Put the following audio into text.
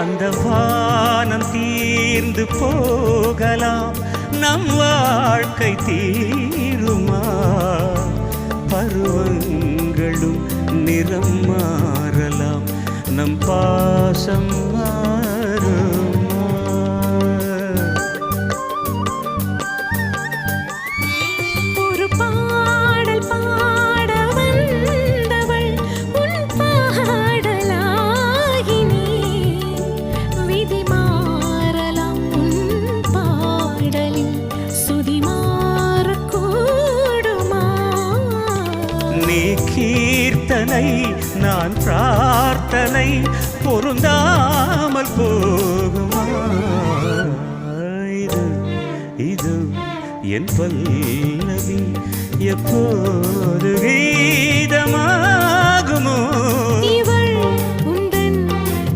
அந்த வானம் தீர்ந்து போகலாம், நம் வாழ்க்கை தீருமா? பருவங்களும் நிறம் மாறலாம், நம் பாசம் மாறுமா? ஒரு பாடல் பாட வந்தவள் உன் பாடலாகினே, விதி மாறலாம் உன் பாடலில் சுதி மாறக்கூடுமா? நீ கீர்த்தனை நான் பிரார்த்தனை, பொருந்தாமல் போகுமா? இது இது என் பல்லவி எப்போது